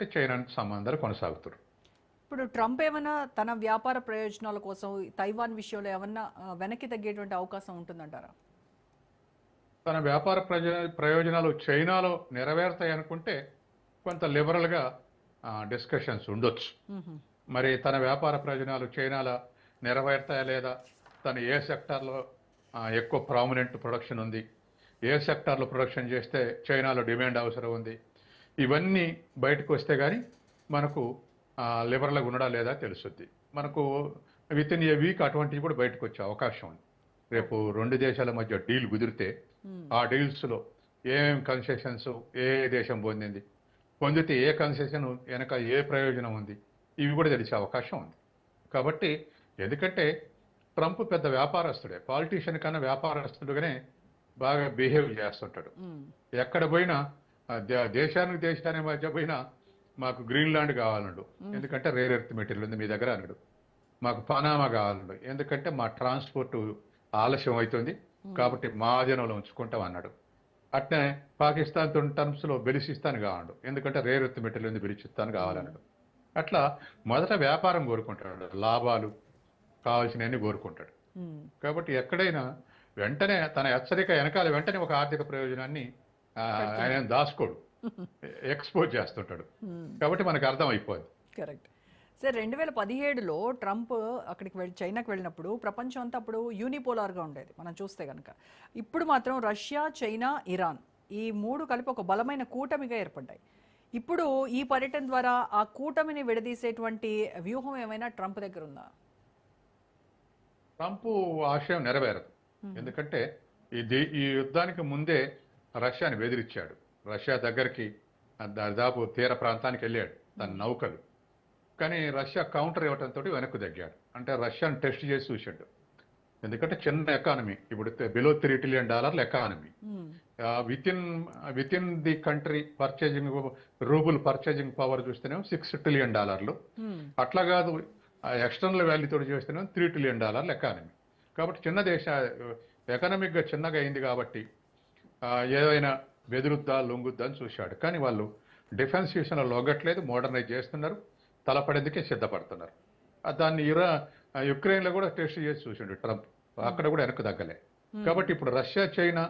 కాబట్టి చైనా సంబంధాలు కొనసాగుతున్నారు. ఇప్పుడు ట్రంప్ ఏమైనా తన వ్యాపార ప్రయోజనాల కోసం తైవాన్ విషయంలో ఏమన్నా వెనక్కి తగ్గేటువంటి అవకాశం ఉంటుందంటారా? తన వ్యాపార ప్రయోజనాలు చైనాలో నెరవేరుతాయి అనుకుంటే కొంత లిబరల్గా డిస్కషన్స్ ఉండొచ్చు. మరి తన వ్యాపార ప్రయోజనాలు చైనాలో నెరవేరుతాయా లేదా, తను ఏ సెక్టార్లో ఎక్కువ ప్రామినెంట్ ప్రొడక్షన్ ఉంది, ఏ సెక్టార్లో ప్రొడక్షన్ చేస్తే చైనాలో డిమాండ్ అవసరం ఉంది, ఇవన్నీ బయటకు వస్తే కానీ మనకు లిబరల్గా ఉండడా లేదా తెలుస్తుంది. మనకు విత్ ఇన్ ఏ వీక్ అటువంటివి కూడా బయటకు వచ్చే అవకాశం ఉంది. రేపు రెండు దేశాల మధ్య డీల్ కుదిరితే ఆ డీల్స్లో ఏమేమి కన్సెషన్స్ ఏ దేశం పొందితే ఏ కన్సెషన్ వెనక ఏ ప్రయోజనం ఉంది, ఇవి కూడా తెలిసే అవకాశం ఉంది. కాబట్టి ఎందుకంటే ట్రంప్ పెద్ద వ్యాపారస్తుడే, పాలిటీషియన్ కన్నా వ్యాపారస్తుడుగానే బాగా బిహేవ్ చేస్తుంటాడు. ఎక్కడ పోయినా దేశానికి మధ్య పోయినా మాకు గ్రీన్లాండ్ కావాలన్నాడు, ఎందుకంటే రేర్ ఎర్త్ మెటీరియల్ ఉంది మీ దగ్గర అన్నాడు. మాకు పనామా కావాలన్నాడు, ఎందుకంటే మా ట్రాన్స్పోర్ట్ ఆలస్యం అవుతుంది కాబట్టి మా ఆధీనంలో ఉంచుకుంటాం అన్నాడు. అట్నే పాకిస్తాన్ టర్మ్స్లో బెలిసిస్తాన్ కావాలన్నాడు, ఎందుకంటే రేర్ ఎర్త్ మెటీరియల్ ఉంది బెలిసిస్తాన్ కావాలన్నాడు. అట్లా మొదట వ్యాపారం కోరుకుంటాడు, లాభాలు కావాల్సినవన్నీ కోరుకుంటాడు. కాబట్టి ఎక్కడైనా వెంటనే తన హెచ్చరిక వెనకాల వెంటనే ఒక ఆర్థిక ప్రయోజనాన్ని ఆయన దాచుకోడు, ఎక్స్పోజ్ చేస్తుంటాడు. కాబట్టి మనకు అర్థం అయిపోద్ది. Correct sir. 2017లో ట్రంప్ చైనాకి వెళ్ళినప్పుడు ప్రపంచం అంతా అప్పుడు యూనిపోలార్గా ఉండేది మనం చూస్తే కనుక. ఇప్పుడు మాత్రం రష్యా, చైనా, ఇరాన్ ఈ మూడు కలిపి ఒక బలమైన కూటమిగా ఏర్పడ్డాయి. ఇప్పుడు ఈ పర్యటన ద్వారా ఆ కూటమిని విడదీసేటువంటి వ్యూహం ఏమైనా ట్రంప్ దగ్గర ఉందా? ట్రంప్ ఆశయం నెరవేరదు. ఎందుకంటే ఈ యుద్ధానికి ముందే రష్యాని బెదిరించాడు. రష్యా దగ్గరికి దాదాపు తీర ప్రాంతానికి వెళ్ళాడు తన నౌకలు. కానీ రష్యా కౌంటర్ ఇవ్వడంతో వెనక్కు తగ్గాడు. అంటే రష్యాను టెస్ట్ చేసి చూశాడు. ఎందుకంటే చిన్న ఎకానమీ, ఇప్పుడు below $3 trillion economy, with in the country purchasing rouble purchasing power చూస్తేనేమో $6 ట్రిలియన్. అట్లా కాదు, ఎక్స్టర్నల్ వాల్యూతో చూస్తేనేమో $3 ట్రిలియన్ ఎకానమీ. కాబట్టి చిన్న దేశ ఎకనామిక్గా చిన్నగా అయింది కాబట్టి ఏదైనా బెదురుద్దా లొంగుద్దా అని చూశాడు. కానీ వాళ్ళు డిఫెన్స్ విషయంలో లొంగట్లేదు, మోడర్నైజ్ చేస్తున్నారు, తలపడేందుకే సిద్ధపడుతున్నారు. దాన్ని యుక్రెయిన్లో కూడా టెస్ట్ చేసి చూసిండు ట్రంప్, అక్కడ కూడా వెనక్కు తగ్గలే. కాబట్టి ఇప్పుడు రష్యా, చైనా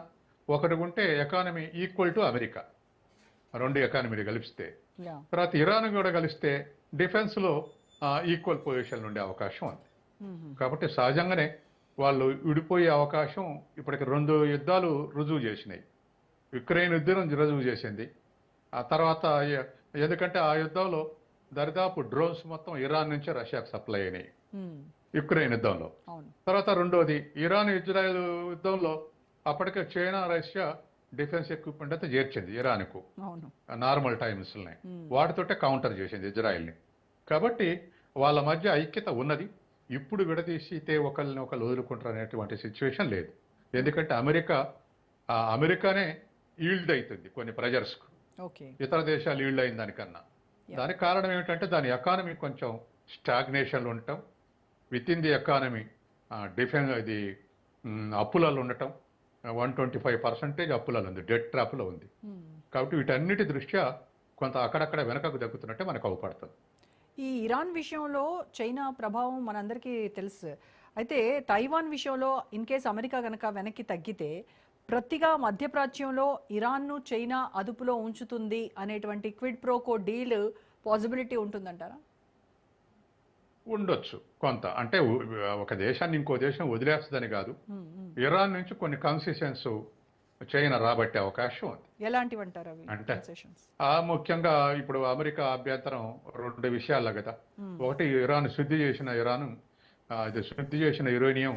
ఒకటి ఉంటే ఎకానమీ ఈక్వల్ టు అమెరికా, రెండు ఎకానమీలు కలిపిస్తే, తర్వాత ఇరాన్ కూడా కలిస్తే డిఫెన్స్లో ఈక్వల్ పొజిషన్ ఉండే అవకాశం ఉంది. కాబట్టి సహజంగానే వాళ్ళు విడిపోయే అవకాశం ఇప్పటికి 2 యుద్ధాలు రుజువు చేసినాయి. యుక్రెయిన్ యుద్ధం రుజువు చేసింది. ఆ తర్వాత ఎందుకంటే ఆ యుద్ధంలో దరిదాపు డ్రోన్స్ మొత్తం ఇరాన్ నుంచే రష్యాకు సప్లై అయినాయి యుక్రెయిన్ యుద్ధంలో. తర్వాత రెండోది ఇరాన్ ఇజ్రాయెల్ యుద్ధంలో అప్పటికే చైనా, రష్యా డిఫెన్స్ ఎక్విప్మెంట్ అయితే చేర్చింది ఇరాన్కు నార్మల్ టైమ్స్ని, వాటితోటే కౌంటర్ చేసింది ఇజ్రాయెల్ని. కాబట్టి వాళ్ళ మధ్య ఐక్యత ఉన్నది. ఇప్పుడు విడదీసితే ఒకరిని ఒకరు వదులుకుంటారు అనేటువంటి సిచ్యువేషన్ లేదు. ఎందుకంటే అమెరికానే ఈల్డ్ అవుతుంది కొన్ని ప్రెజర్స్కు, ఇతర దేశాలు ఈల్డ్ అయిన దానికన్నా. దానికి కారణం ఏమిటంటే దాని ఎకానమీ కొంచెం స్టాగ్నేషన్లో ఉండటం, with in the economy defence ఇది అప్పులలో ఉండటం, 125% అప్పులలో ఉంది, డెట్ ట్రాప్లో ఉంది. కాబట్టి వీటన్నిటి దృష్ట్యా కొంత అక్కడక్కడ వెనకకు దక్కుతున్నట్టే మనకు అవపడుతుంది. ఈ ఇరాన్ విషయంలో చైనా ప్రభావం మనందరికీ తెలుసు. అయితే తైవాన్ విషయంలో ఇన్ కేస్ అమెరికా కనుక వెనక్కి తగ్గితే ప్రతిగా మధ్యప్రాచ్యంలో ఇరాన్ను చైనా అదుపులో ఉంచుతుంది అనేటువంటి క్విడ్ ప్రోకో డీల్ పాసిబిలిటీ ఉంటుందంటారా? ఉండొచ్చు కొంత. అంటే ఒక దేశాన్ని ఇంకో దేశం వదిలేస్తుందని కాదు, ఇరాన్ నుంచి కొన్ని కన్సెషన్స్ చైనా రాబట్టే అవకాశం ఉంది. ఎలాంటివి అంటారు అంటే ముఖ్యంగా ఇప్పుడు అమెరికా అభ్యంతరం 2 విషయాల్లో కదా. ఒకటి ఇరాన్ శుద్ధి చేసిన యురేనియం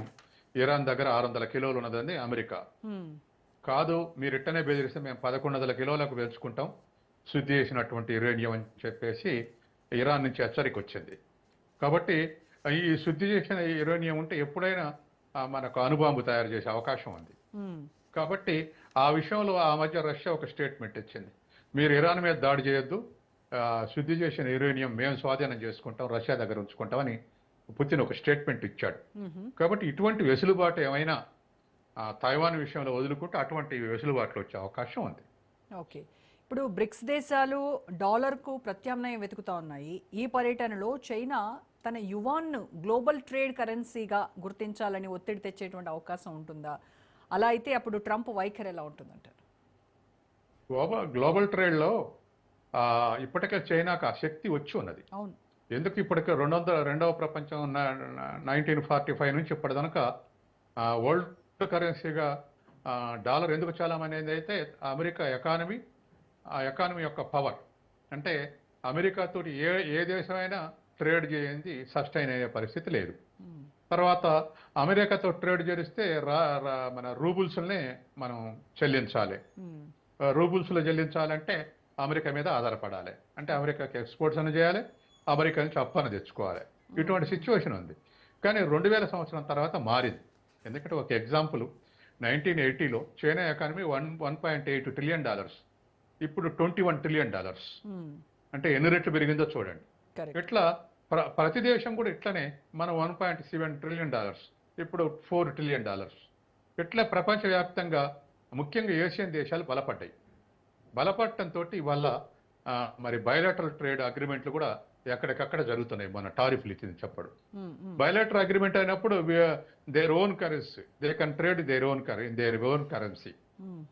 ఇరాన్ దగ్గర 600 కిలోలు ఉన్నదని అమెరికా. కాదు, మీరు ఇట్టనే బెదిరిస్తే మేము 1100 కిలోలకు పెంచుకుంటాం శుద్ధి చేసినటువంటి యురేనియం అని చెప్పేసి ఇరాన్ నుంచి హెచ్చరిక వచ్చింది. కాబట్టి ఈ శుద్ధి చేసిన యురేనియం ఉంటే ఎప్పుడైనా మనకు అణుబాంబు తయారు చేసే అవకాశం ఉంది. కాబట్టి ఆ విషయంలో ఆ మధ్య రష్యా ఒక స్టేట్మెంట్ ఇచ్చింది, మీరు ఇరాన్ మీద దాడి చేయొద్దు, శుద్ధి చేసిన యురేనియం మేము స్వాధీనం చేసుకుంటాం, రష్యా దగ్గర ఉంచుకుంటామని పుతిన్ ఒక స్టేట్మెంట్ ఇచ్చాడు. కాబట్టి ఇటువంటి వెసులుబాటు ఏమైనా తైవాన్ విషయంలో వదులుకుంటే అటువంటి వెసులుబాట్లు వచ్చే అవకాశం ఉంది. ఓకే, ఇప్పుడు బ్రిక్స్ దేశాలు డాలర్కు ప్రత్యామ్నాయం వెతుకుతా ఉన్నాయి. ఈ పర్యటనలో చైనా తన యువాన్ను గ్లోబల్ ట్రేడ్ కరెన్సీగా గుర్తించాలని ఒత్తిడి తెచ్చేటువంటి అవకాశం ఉంటుందా? అలా అయితే అప్పుడు ట్రంప్ వైఖరి ఎలా ఉంటుందంటారు? గ్లోబల్ ట్రేడ్లో ఇప్పటికే చైనాకు ఆ శక్తి వచ్చి ఉన్నది. అవును. ఎందుకు ఇప్పటికే రెండవ ప్రపంచం 1945 నుంచి ఇప్పటిదాకా వరల్డ్ కరెన్సీగా డాలర్ ఎందుకు చాలామనేది అయితే అమెరికా ఎకానమీ, ఆ ఎకానమీ యొక్క పవర్. అంటే అమెరికాతో ఏ దేశమైనా ట్రేడ్ చేయండి సస్టైన్ అయ్యే పరిస్థితి లేదు. మ్మ్. తర్వాత అమెరికాతో ట్రేడ్ చేస్తే మన రూబుల్స్నే మనం చెల్లించాలి. మ్మ్. రూబుల్స్లో చెల్లించాలంటే అమెరికా మీద ఆధారపడాలి. అంటే అమెరికాకి ఎక్స్పోర్ట్స్ అని చేయాలి, అమెరికా నుంచి అప్పని తెచ్చుకోవాలి. ఇటువంటి సిచ్యువేషన్ ఉంది. కానీ 2000 సంవత్సరం తర్వాత మారింది. ఎందుకంటే ఒక ఎగ్జాంపుల్, 1980లో చైనా ఎకానమీ $1.8 ట్రిలియన్, ఇప్పుడు $21 ట్రిలియన్. మ్మ్. అంటే ఎన్ని రెట్లు పెరిగిందో చూడండి. కరెక్ట్. ఇట్లా ప్రతి దేశం కూడా ఇట్లనే మనం $1.7 ట్రిలియన్, ఇప్పుడు $4 ట్రిలియన్. ఇట్లా ప్రపంచవ్యాప్తంగా ముఖ్యంగా ఏషియన్ దేశాలు బలపడటంతో ఇవాళ మరి బయలాటరల్ ట్రేడ్ అగ్రిమెంట్లు కూడా ఎక్కడికక్కడ జరుగుతున్నాయి. మన టారిఫ్లు ఇచ్చింది చెప్పడు. మ్మ్. మ్మ్. బయలాటరల్ అగ్రిమెంట్ అయినప్పుడు their own currency, they can trade their own currency. Hmm.